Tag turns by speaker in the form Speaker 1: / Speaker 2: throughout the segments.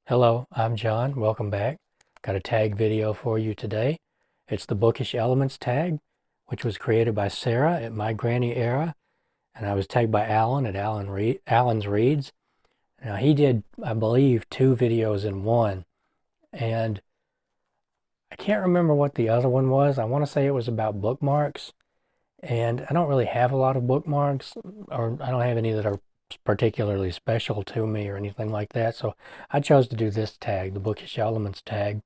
Speaker 1: Hello, I'm John. Welcome back. Got a tag video for you today. It's the Bookish Elements tag, which was created by Sarah at My Granny Era, and I was tagged by Alan at Alan's Reads. Now he did, I believe, 2 videos in one, and I can't remember what the other one was. I want to say it was about bookmarks, and I don't really have a lot of bookmarks, or I don't have any that are particularly special to me or anything like that. So I chose to do this tag, the Bookish Elements tag,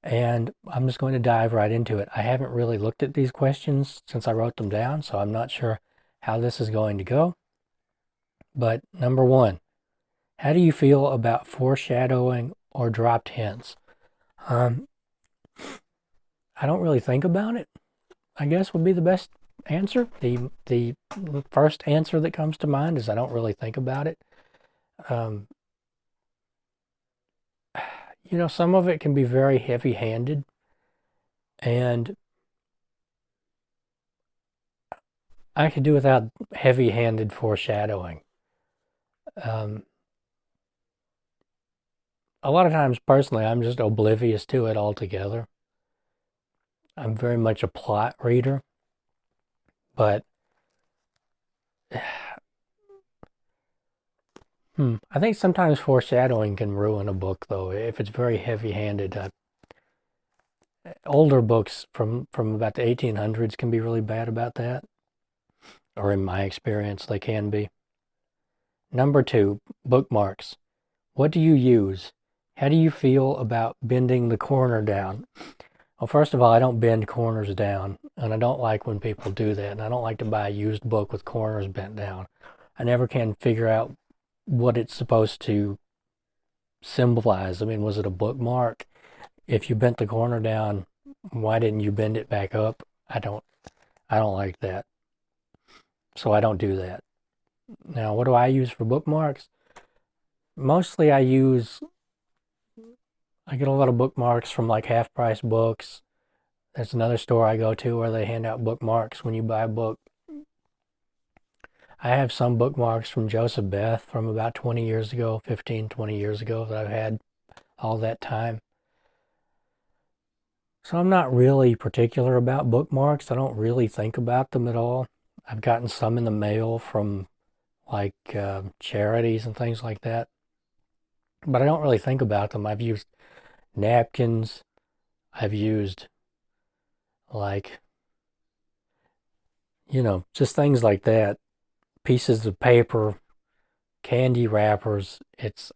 Speaker 1: and I'm just going to dive right into it. I haven't really looked at these questions since I wrote them down, so I'm not sure how this is going to go. But number 1, how do you feel about foreshadowing or dropped hints? I don't really think about it, I guess would be the best answer. The first answer that comes to mind is I don't really think about it. Um, some of it can be very heavy-handed, and I could do without heavy-handed foreshadowing. A lot of times, personally, I'm just oblivious to it altogether. I'm very much a plot reader, but I think sometimes foreshadowing can ruin a book, though, if it's very heavy-handed. Older books from about the 1800s can be really bad about that, or in my experience, they can be. Number 2, bookmarks. What do you use? How do you feel about bending the corner down? Well, first of all, I don't bend corners down, and I don't like when people do that, and I don't like to buy a used book with corners bent down. I never can figure out what it's supposed to symbolize. I mean, was it a bookmark? If you bent the corner down, why didn't you bend it back up? I don't like that. So I don't do that. Now, what do I use for bookmarks? Mostly I get a lot of bookmarks from like Half Price Books. There's another store I go to where they hand out bookmarks when you buy a book. I have some bookmarks from Joseph Beth from about 20 years ago, 15, 20 years ago that I've had all that time. So I'm not really particular about bookmarks. I don't really think about them at all. I've gotten some in the mail from like charities and things like that, but I don't really think about them. I've used napkins. I've used like, just things like that. Pieces of paper, candy wrappers.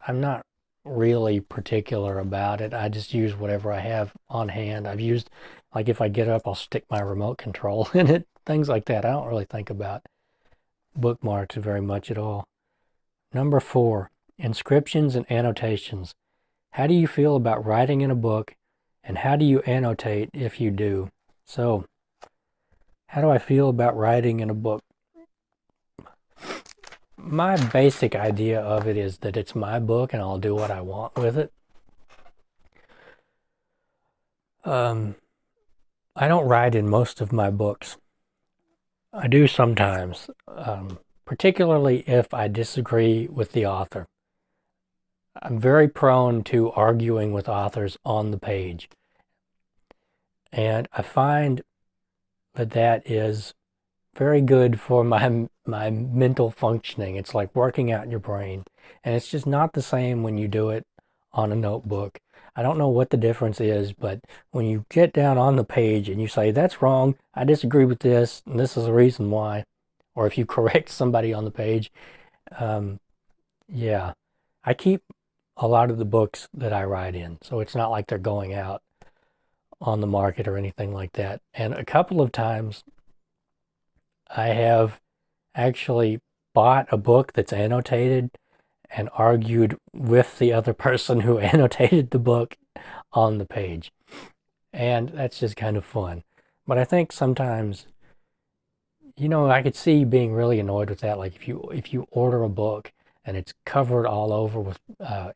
Speaker 1: I'm not really particular about it. I just use whatever I have on hand. I've used, like if I get up, I'll stick my remote control in it, things like that. I don't really think about bookmarks very much at all. Number 4, inscriptions and annotations. How do you feel about writing in a book, and how do you annotate if you do? So, how do I feel about writing in a book? My basic idea of it is that it's my book and I'll do what I want with it. I don't write in most of my books. I do sometimes, particularly if I disagree with the author. I'm very prone to arguing with authors on the page. And I find that that is very good for my mental functioning. It's like working out in your brain. And it's just not the same when you do it on a notebook. I don't know what the difference is, but when you get down on the page and you say, that's wrong, I disagree with this, and this is the reason why, or if you correct somebody on the page, yeah, I keep a lot of the books that I write in, so it's not like they're going out on the market or anything like that. And a couple of times I have actually bought a book that's annotated and argued with the other person who annotated the book on the page. And that's just kind of fun. But I think sometimes, I could see being really annoyed with that. Like if you order a book and it's covered all over with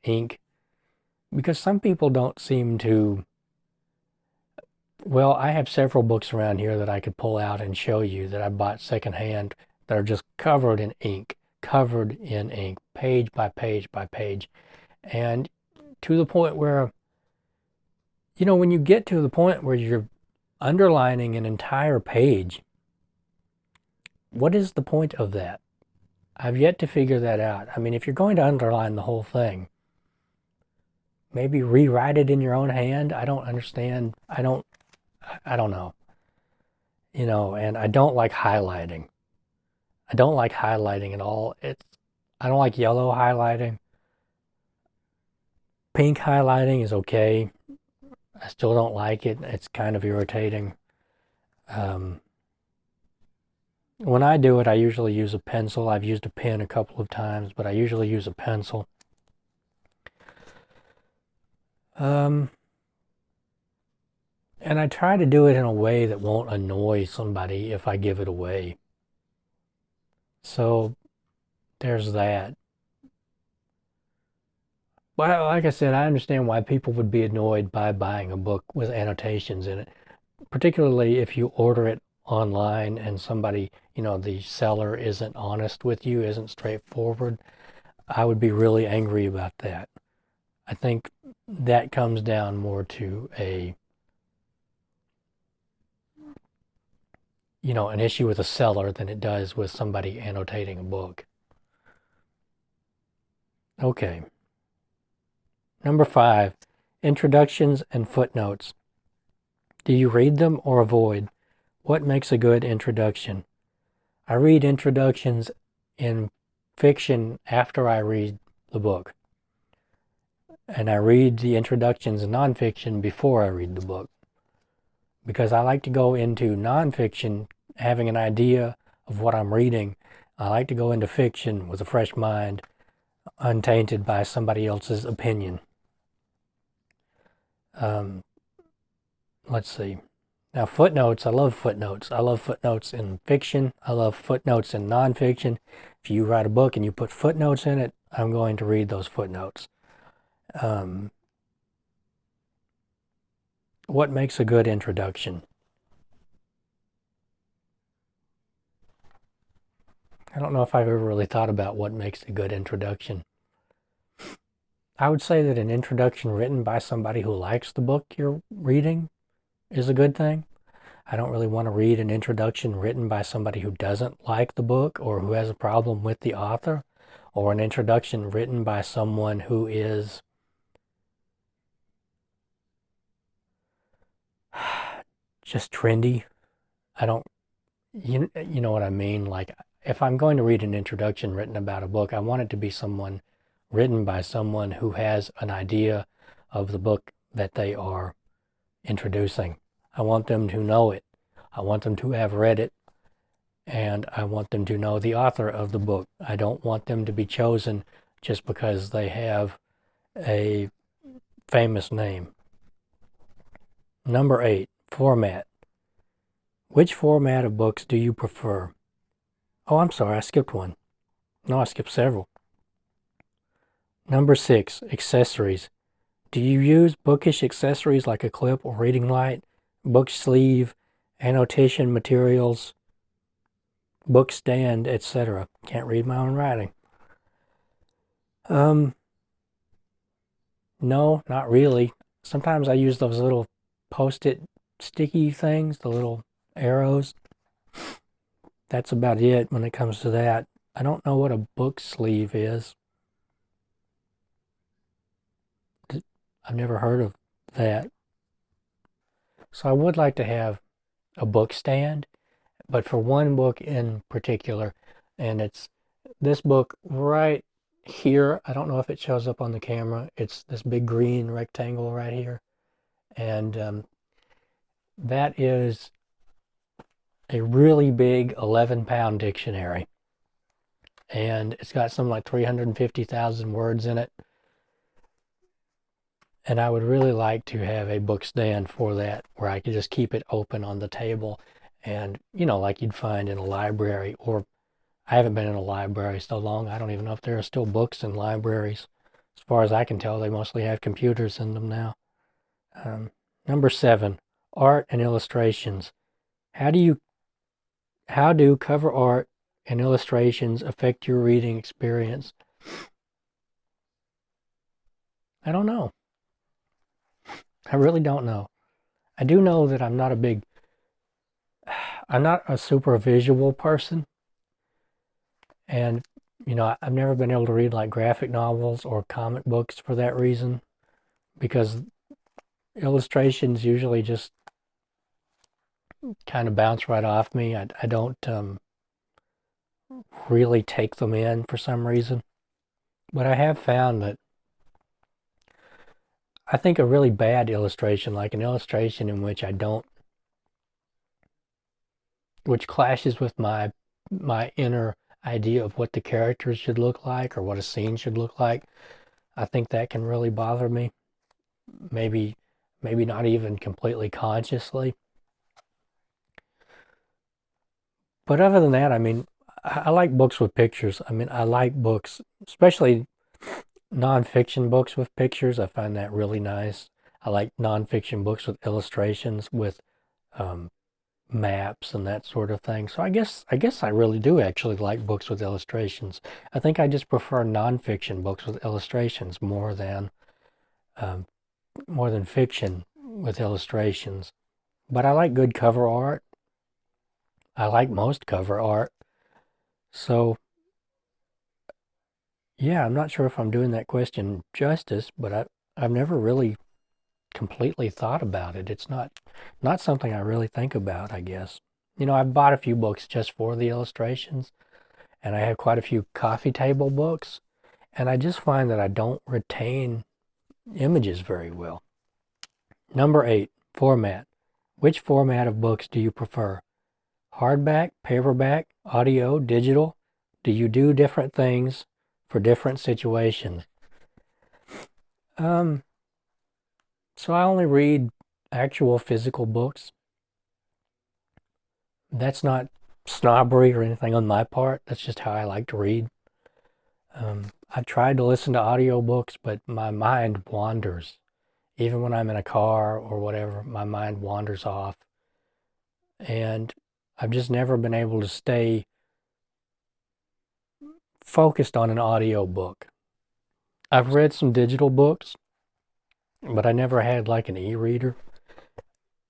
Speaker 1: ink, because some people don't seem to. Well, I have several books around here that I could pull out and show you that I bought secondhand that are just covered in ink, page by page by page. And to the point where, when you get to the point where you're underlining an entire page, what is the point of that? I've yet to figure that out. I mean, if you're going to underline the whole thing, maybe rewrite it in your own hand. I don't understand. I don't know. And I don't like highlighting. I don't like highlighting at all. I don't like yellow highlighting. Pink highlighting is okay. I still don't like it. It's kind of irritating. When I do it, I usually use a pencil. I've used a pen a couple of times, but I usually use a pencil. And I try to do it in a way that won't annoy somebody if I give it away. So there's that. Well, like I said, I understand why people would be annoyed by buying a book with annotations in it, particularly if you order it online and somebody, the seller isn't honest with you, isn't straightforward. I would be really angry about that. I think that comes down more to an issue with a seller than it does with somebody annotating a book. Okay. Number 5, introductions and footnotes. Do you read them or avoid? What makes a good introduction? I read introductions in fiction after I read the book. And I read the introductions in nonfiction before I read the book. Because I like to go into nonfiction having an idea of what I'm reading. I like to go into fiction with a fresh mind, untainted by somebody else's opinion. Let's see. Now, footnotes, I love footnotes. I love footnotes in fiction. I love footnotes in nonfiction. If you write a book and you put footnotes in it, I'm going to read those footnotes. What makes a good introduction? I don't know if I've ever really thought about what makes a good introduction. I would say that an introduction written by somebody who likes the book you're reading is a good thing. I don't really want to read an introduction written by somebody who doesn't like the book or who has a problem with the author, or an introduction written by someone who is just trendy. I don't, you know what I mean? Like, if I'm going to read an introduction written about a book, I want it to be written by someone who has an idea of the book that they are introducing. I want them to know it. I want them to have read it. And I want them to know the author of the book. I don't want them to be chosen just because they have a famous name. Number 8, format. Which format of books do you prefer? Oh, I'm sorry, I skipped one. No, I skipped several. Number 6, accessories. Do you use bookish accessories like a clip or reading light, book sleeve, annotation materials, bookstand, etc.? Can't read my own writing. No, not really. Sometimes I use those little post-it sticky things, the little arrows. That's about it when it comes to that. I don't know what a book sleeve is. I've never heard of that. So I would like to have a book stand, but for one book in particular, and it's this book right here. I don't know if it shows up on the camera. It's this big green rectangle right here. And that is a really big 11-pound dictionary. And it's got something like 350,000 words in it. And I would really like to have a book stand for that, where I could just keep it open on the table and, like you'd find in a library. Or I haven't been in a library so long, I don't even know if there are still books in libraries. As far as I can tell, they mostly have computers in them now. Number 7, art and illustrations. How do cover art and illustrations affect your reading experience? I don't know. I really don't know. I do know that I'm not a super visual person. And, I've never been able to read like graphic novels or comic books for that reason, because illustrations usually just kind of bounce right off me. I don't really take them in for some reason. But I have found that I think a really bad illustration, like an illustration in which which clashes with my inner idea of what the characters should look like or what a scene should look like, I think that can really bother me. Maybe not even completely consciously. But other than that, I mean, I like books with pictures. I mean, I like books, especially nonfiction books with pictures. I find that really nice. I like nonfiction books with illustrations, with um, maps and that sort of thing. So I guess I really do actually like books with illustrations. I think I just prefer nonfiction books with illustrations um, more than fiction with illustrations. But I like good cover art. I like most cover art. So yeah, I'm not sure if I'm doing that question justice, but I've never really completely thought about it. It's not something I really think about, I guess. I've bought a few books just for the illustrations, and I have quite a few coffee table books, and I just find that I don't retain images very well. Number 8, format. Which format of books do you prefer? Hardback, paperback, audio, digital? Do you do different things for different situations? Um, so I only read actual physical books. That's not snobbery or anything on my part. That's just how I like to read. I've tried to listen to audiobooks, but my mind wanders. Even when I'm in a car or whatever, my mind wanders off. And I've just never been able to stay focused on an audiobook. I've read some digital books, but I never had like an e-reader.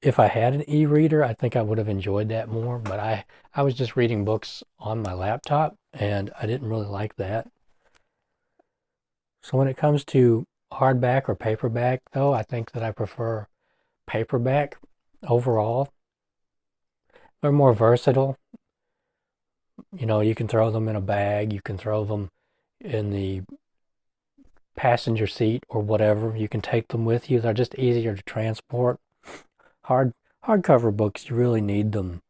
Speaker 1: If I had an e-reader, I think I would have enjoyed that more, but I was just reading books on my laptop, and I didn't really like that. So when it comes to hardback or paperback, though, I think that I prefer paperback overall. They're more versatile. You can throw them in a bag, you can throw them in the passenger seat or whatever. You can take them with you. They're just easier to transport. Hardcover books, you really need them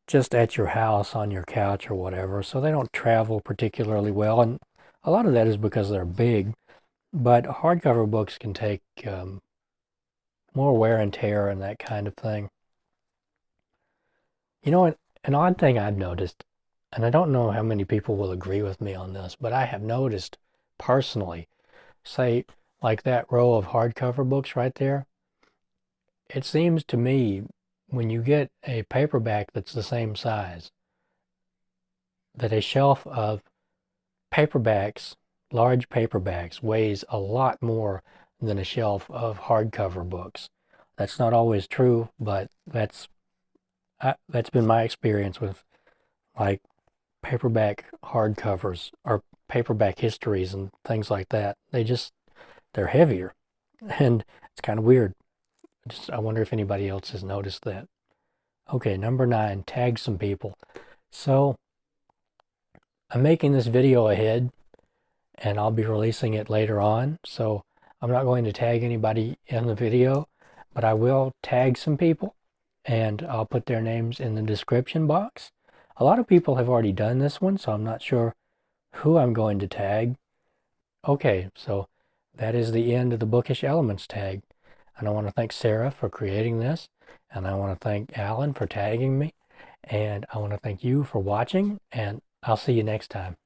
Speaker 1: just at your house on your couch or whatever, so they don't travel particularly well. And a lot of that is because they're big, but hardcover books can take more wear and tear and that kind of thing. An odd thing I've noticed, and I don't know how many people will agree with me on this, but I have noticed personally, say, like that row of hardcover books right there, it seems to me when you get a paperback that's the same size, that a shelf of paperbacks, large paperbacks, weighs a lot more than a shelf of hardcover books. That's not always true, but that's been my experience with like paperback hardcovers or paperback histories and things like that. They're heavier, and it's kind of weird. I wonder if anybody else has noticed that. Okay, number 9, tag some people. So I'm making this video ahead, and I'll be releasing it later on. So I'm not going to tag anybody in the video, but I will tag some people, and I'll put their names in the description box. A lot of people have already done this one, so I'm not sure who I'm going to tag. Okay, so that is the end of the Bookish Elements tag. And I want to thank Sarah for creating this, and I want to thank Alan for tagging me, and I want to thank you for watching, and I'll see you next time.